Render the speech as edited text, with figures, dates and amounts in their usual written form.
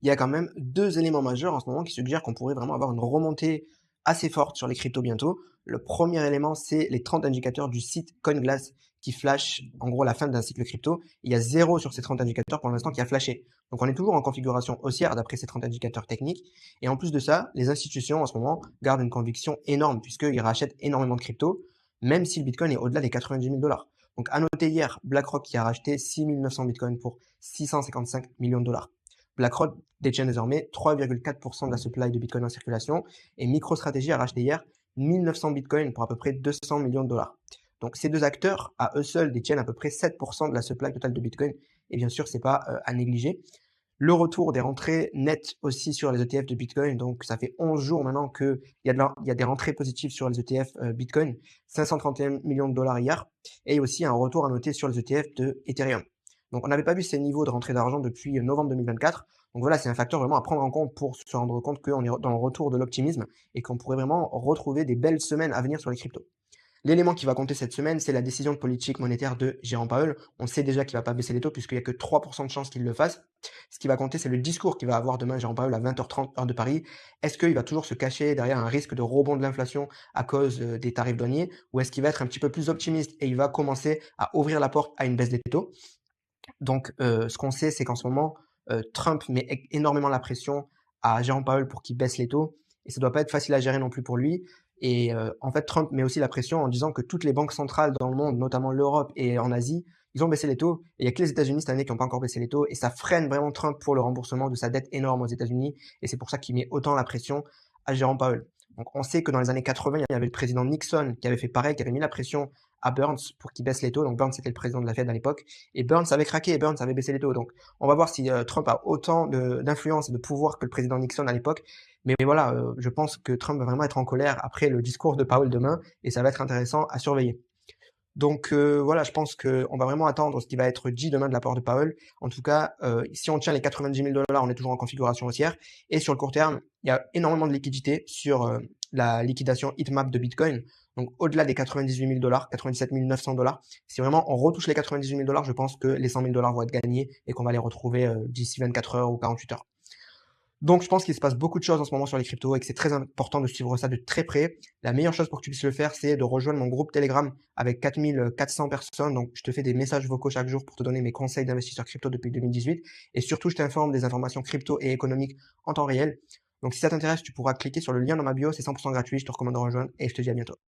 il y a quand même deux éléments majeurs en ce moment qui suggèrent qu'on pourrait vraiment avoir une remontée assez forte sur les cryptos bientôt. Le premier élément, c'est les 30 indicateurs du site CoinGlass qui flashent en gros la fin d'un cycle crypto. Il y a zéro sur ces 30 indicateurs pour l'instant qui a flashé. Donc on est toujours en configuration haussière d'après ces 30 indicateurs techniques. Et en plus de ça, les institutions en ce moment gardent une conviction énorme puisqu'ils rachètent énormément de crypto, même si le Bitcoin est au-delà des 90 000 $. Donc à noter hier, BlackRock qui a racheté 6900 Bitcoin pour 655 millions de dollars. BlackRock détient désormais 3,4% de la supply de Bitcoin en circulation et MicroStrategy a racheté hier 1900 Bitcoin pour à peu près 200 millions de dollars. Donc ces deux acteurs, à eux seuls, détiennent à peu près 7% de la supply totale de Bitcoin. Et bien sûr, c'est pas à négliger. Le retour des rentrées nettes aussi sur les ETF de Bitcoin. Donc ça fait 11 jours maintenant qu'il y a des rentrées positives sur les ETF Bitcoin. 531 millions de dollars hier. Et aussi un retour à noter sur les ETF de Ethereum. Donc on n'avait pas vu ces niveaux de rentrée d'argent depuis novembre 2024. Donc voilà, c'est un facteur vraiment à prendre en compte pour se rendre compte qu'on est dans le retour de l'optimisme et qu'on pourrait vraiment retrouver des belles semaines à venir sur les cryptos. L'élément qui va compter cette semaine, c'est la décision de politique monétaire de Jérôme Powell. On sait déjà qu'il ne va pas baisser les taux puisqu'il n'y a que 3% de chances qu'il le fasse. Ce qui va compter, c'est le discours qu'il va avoir demain Jérôme Powell à 20h30 heure de Paris. Est-ce qu'il va toujours se cacher derrière un risque de rebond de l'inflation à cause des tarifs douaniers ou est-ce qu'il va être un petit peu plus optimiste et il va commencer à ouvrir la porte à une baisse des taux? Donc ce qu'on sait, c'est qu'en ce moment, Trump met énormément la pression à Jérôme Powell pour qu'il baisse les taux et ça ne doit pas être facile à gérer non plus pour lui. Et en fait, Trump met aussi la pression en disant que toutes les banques centrales dans le monde, notamment l'Europe et en Asie, ils ont baissé les taux. Et il n'y a que les États-Unis cette année qui n'ont pas encore baissé les taux. Et ça freine vraiment Trump pour le remboursement de sa dette énorme aux États-Unis. Et c'est pour ça qu'il met autant la pression à Jérôme Powell. Donc on sait que dans les années 80, il y avait le président Nixon qui avait fait pareil, qui avait mis la pression à Burns pour qu'il baisse les taux. Donc Burns c'était le président de la Fed à l'époque. Et Burns avait craqué et Burns avait baissé les taux. Donc on va voir si Trump a autant d'influence et de pouvoir que le président Nixon à l'époque. Mais voilà, je pense que Trump va vraiment être en colère après le discours de Powell demain et ça va être intéressant à surveiller. Donc voilà, je pense qu'on va vraiment attendre ce qui va être dit demain de la part de Powell. En tout cas, si on tient les 90 000 $, on est toujours en configuration haussière. Et sur le court terme, il y a énormément de liquidité sur la liquidation heatmap de Bitcoin. Donc au-delà des 98 000 $, 97 900 $, si vraiment on retouche les 98 000 $, je pense que les 100 000 $ vont être gagnés et qu'on va les retrouver d'ici 24 heures ou 48 heures. Donc, je pense qu'il se passe beaucoup de choses en ce moment sur les cryptos et que c'est très important de suivre ça de très près. La meilleure chose pour que tu puisses le faire, c'est de rejoindre mon groupe Telegram avec 4400 personnes. Donc, je te fais des messages vocaux chaque jour pour te donner mes conseils d'investisseurs crypto depuis 2018. Et surtout, je t'informe des informations crypto et économiques en temps réel. Donc, si ça t'intéresse, tu pourras cliquer sur le lien dans ma bio. C'est 100% gratuit. Je te recommande de rejoindre et je te dis à bientôt.